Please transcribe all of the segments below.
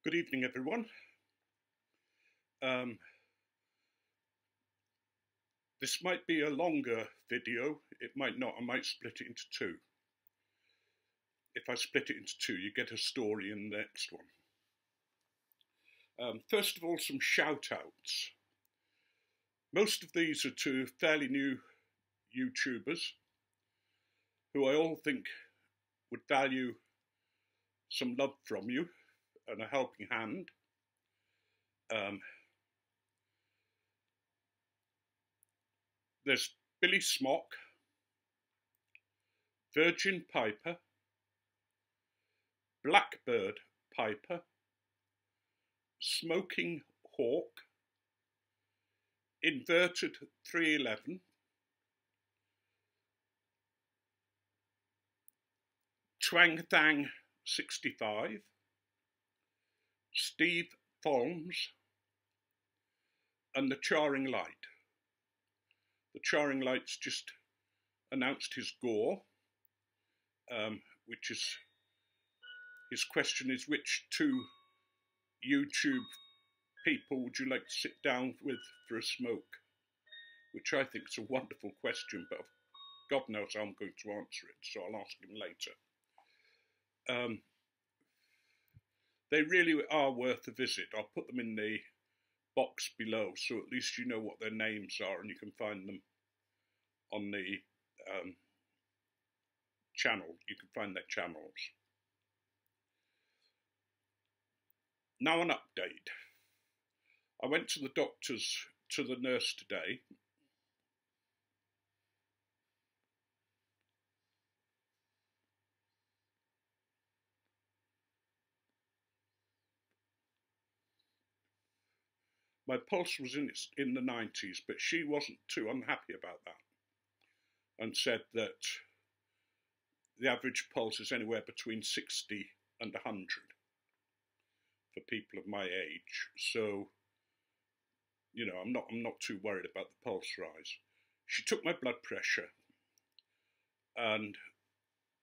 Good evening, everyone. This might be a longer video, it might not, I might split it into two. If I split it into two, you get a story in the next one. First of all, some shout-outs. Most of these are to fairly new YouTubers who I all think would value some love from you and a helping hand. There's Billy Smock, Virgin Piper, Blackbird Piper, Smoking Hawk, Inverted 311, Twangthang 65, Steve Folmz, and TheCharringLight. TheCharringLight's just announced his gore, which is, his question is, which two YouTube people would you like to sit down with for a smoke? Which I think is a wonderful question, but God knows how I'm going to answer it, so I'll ask him later. They really are worth a visit. I'll put them in the box below, so at least you know what their names are and you can find them on the channel. You can find their channels. Now an update. I went to the nurse today. My pulse was in the 90s, but she wasn't too unhappy about that and said that the average pulse is anywhere between 60 and 100 for people of my age. So, you know, I'm not too worried about the pulse rise. She took my blood pressure and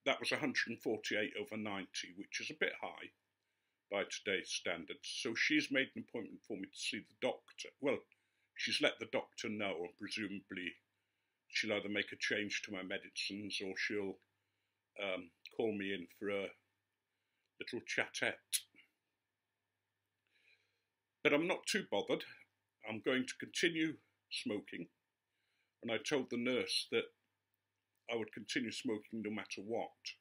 that was 148/90, which is a bit high by today's standards. So she's made an appointment for me to see the doctor. Well, she's let the doctor know, and presumably she'll either make a change to my medicines or she'll call me in for a little chatette. But I'm not too bothered. I'm going to continue smoking, and I told the nurse that I would continue smoking no matter what,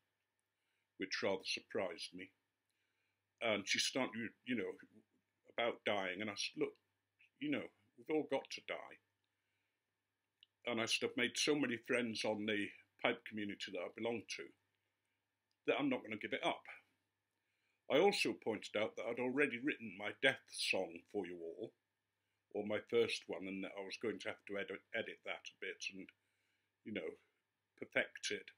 which rather surprised me. And she started, you know, about dying, and I said, look, you know, we've all got to die. And I said, I've made so many friends on the pipe community that I belong to that I'm not going to give it up. I also pointed out that I'd already written my death song for you all, or my first one, and that I was going to have to edit that a bit and, you know, perfect it.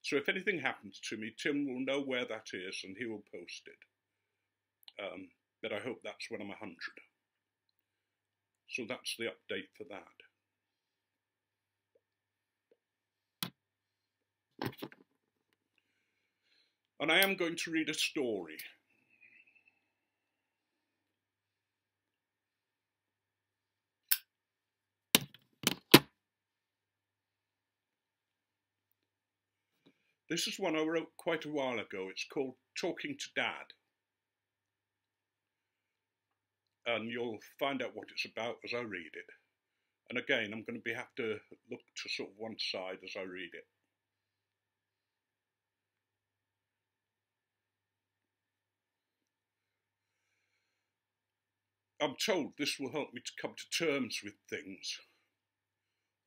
So if anything happens to me, Tim will know where that is and he will post it. But I hope that's when I'm 100. So that's the update for that. And I am going to read a story. This is one I wrote quite a while ago. It's called Talking to Dad. And you'll find out what it's about as I read it. And again, I'm going to have to look to sort of one side as I read it. I'm told this will help me to come to terms with things,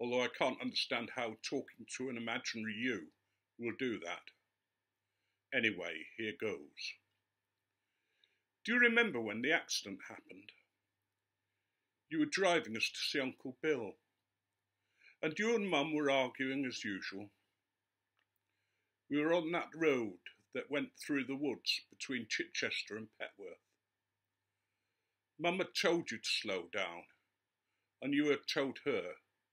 although I can't understand how talking to an imaginary you will do that. Anyway, here goes. Do you remember when the accident happened? You were driving us to see Uncle Bill, and you and Mum were arguing as usual. We were on that road that went through the woods between Chichester and Petworth. Mum had told you to slow down, and you had told her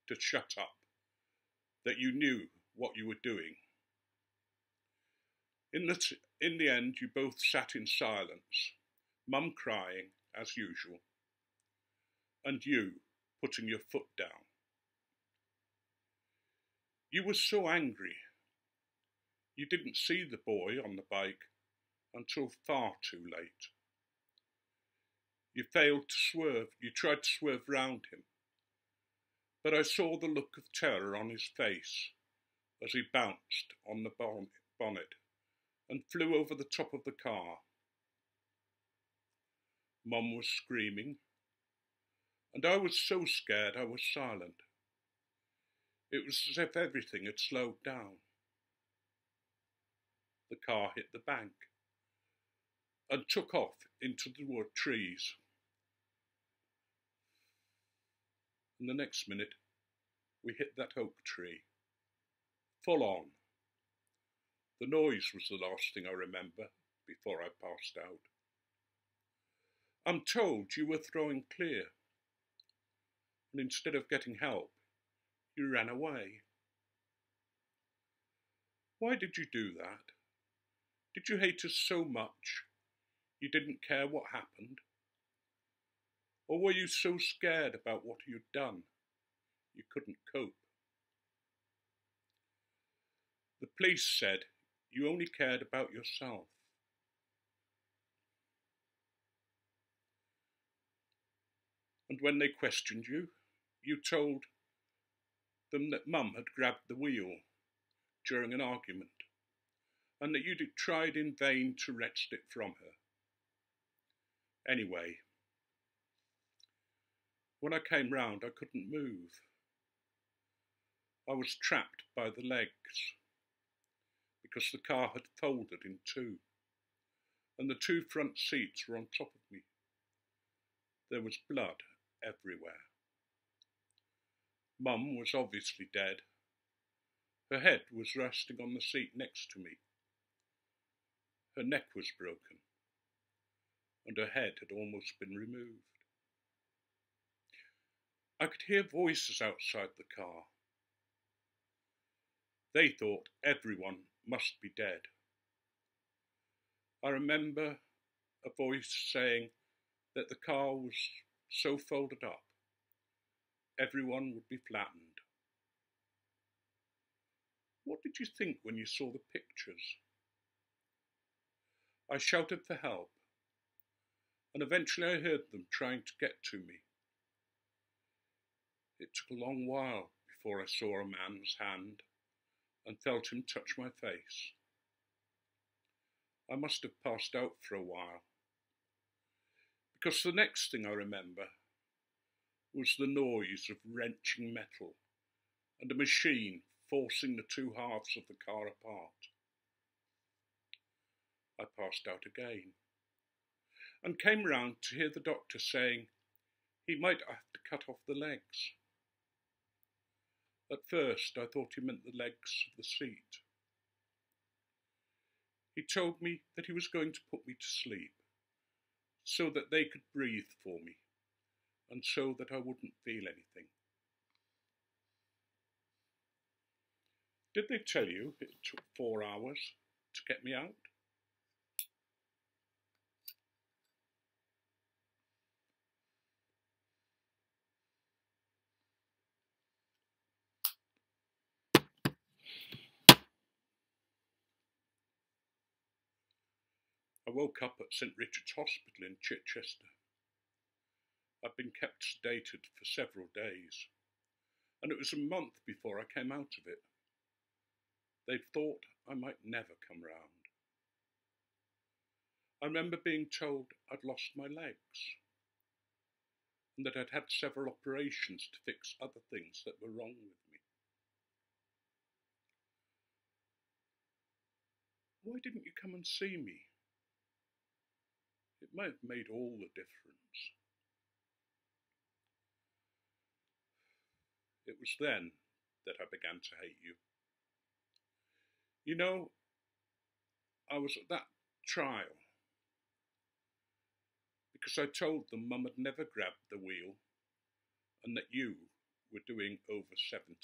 to shut up, that you knew what you were doing. In the end, you both sat in silence, Mum crying, as usual, and you putting your foot down. You were so angry. You didn't see the boy on the bike until far too late. You failed to swerve. You tried to swerve round him, but I saw the look of terror on his face as he bounced on the bonnet and flew over the top of the car. Mum was screaming, and I was so scared I was silent. It was as if everything had slowed down. The car hit the bank and took off into the wood trees. And the next minute, we hit that oak tree, full on. The noise was the last thing I remember before I passed out. I'm told you were throwing clear, and instead of getting help, you ran away. Why did you do that? Did you hate us so much you didn't care what happened? Or were you so scared about what you'd done you couldn't cope? The police said you only cared about yourself. And when they questioned you, you told them that Mum had grabbed the wheel during an argument, and that you'd tried in vain to wrest it from her. Anyway, when I came round, I couldn't move. I was trapped by the legs because the car had folded in two, and the two front seats were on top of me. There was blood everywhere. Mum was obviously dead. Her head was resting on the seat next to me. Her neck was broken, and her head had almost been removed. I could hear voices outside the car. They thought everyone must be dead. I remember a voice saying that the car was so folded up, everyone would be flattened. What did you think when you saw the pictures? I shouted for help, and eventually I heard them trying to get to me. It took a long while before I saw a man's hand and felt him touch my face. I must have passed out for a while, because the next thing I remember was the noise of wrenching metal and a machine forcing the two halves of the car apart. I passed out again and came round to hear the doctor saying he might have to cut off the legs. At first I thought he meant the legs of the seat. He told me that he was going to put me to sleep so that they could breathe for me and so that I wouldn't feel anything. Did they tell you it took 4 hours to get me out? I woke up at St Richard's Hospital in Chichester. I'd been kept sedated for several days, and it was a month before I came out of it. They thought I might never come round. I remember being told I'd lost my legs, and that I'd had several operations to fix other things that were wrong with me. Why didn't you come and see me? It may have made all the difference. It was then that I began to hate you. You know, I was at that trial because I told them Mum had never grabbed the wheel and that you were doing over 70.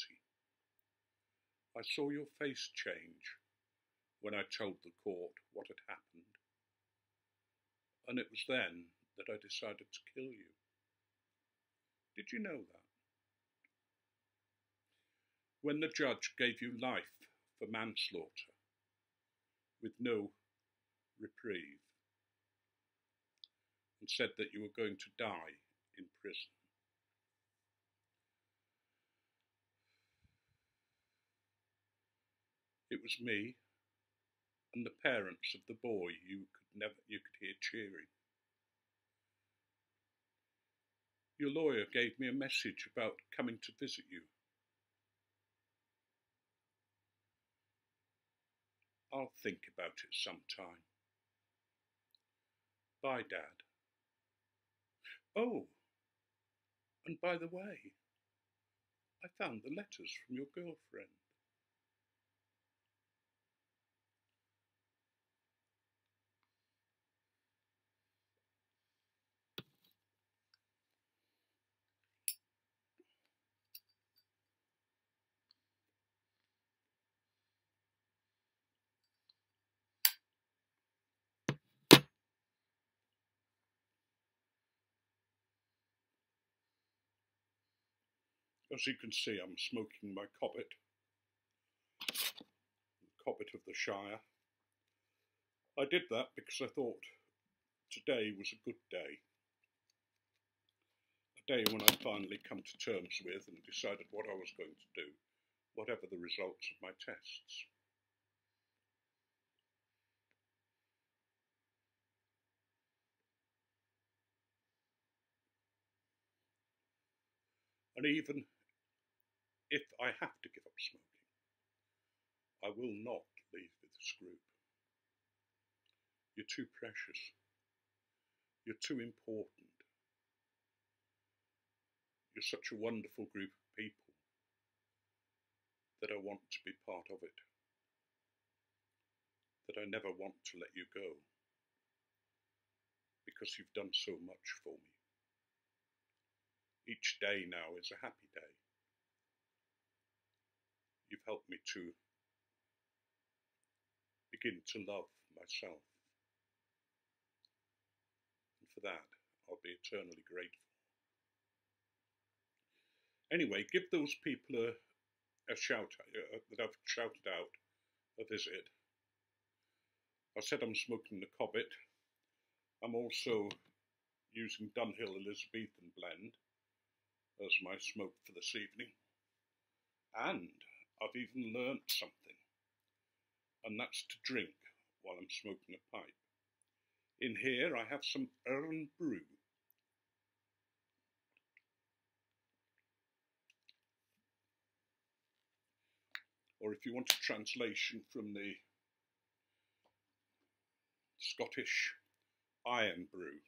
I saw your face change when I told the court what had happened. And it was then that I decided to kill you. Did you know that? When the judge gave you life for manslaughter, with no reprieve, and said that you were going to die in prison. It was me and the parents of the boy you could hear cheering. Your lawyer gave me a message about coming to visit you. I'll think about it sometime. Bye, Dad. Oh, and by the way, I found the letters from your girlfriend. As you can see, I'm smoking my cobbit, the cobbit of the Shire. I did that because I thought today was a good day. A day when I'd finally come to terms with and decided what I was going to do, whatever the results of my tests. And even if I have to give up smoking, I will not leave this group. You're too precious. You're too important. You're such a wonderful group of people that I want to be part of it, that I never want to let you go, because you've done so much for me. Each day now is a happy day. You've helped me to begin to love myself. And for that, I'll be eternally grateful. Anyway, give those people a shout that I've shouted out a visit. I said I'm smoking the cobbit. I'm also using Dunhill Elizabethan blend as my smoke for this evening. And I've even learnt something, and that's to drink while I'm smoking a pipe. In here I have some Earn Brew. Or if you want a translation from the Scottish Iron Brew.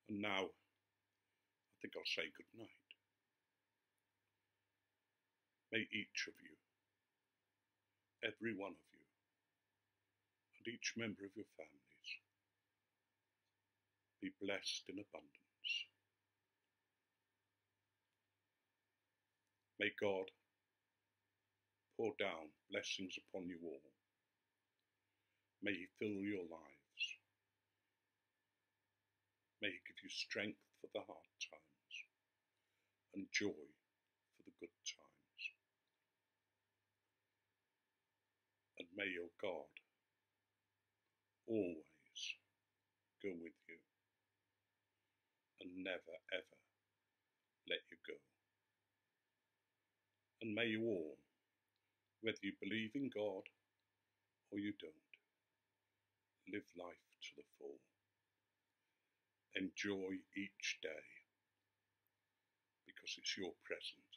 And now I think I'll say good night. May each of you, every one of you, and each member of your families be blessed in abundance. May God pour down blessings upon you all. May He fill your lives. May He give you strength for the hard times and joy for the good times. And may your God always go with you and never ever let you go. And may you all, whether you believe in God or you don't, live life to the full. Enjoy each day, because it's your present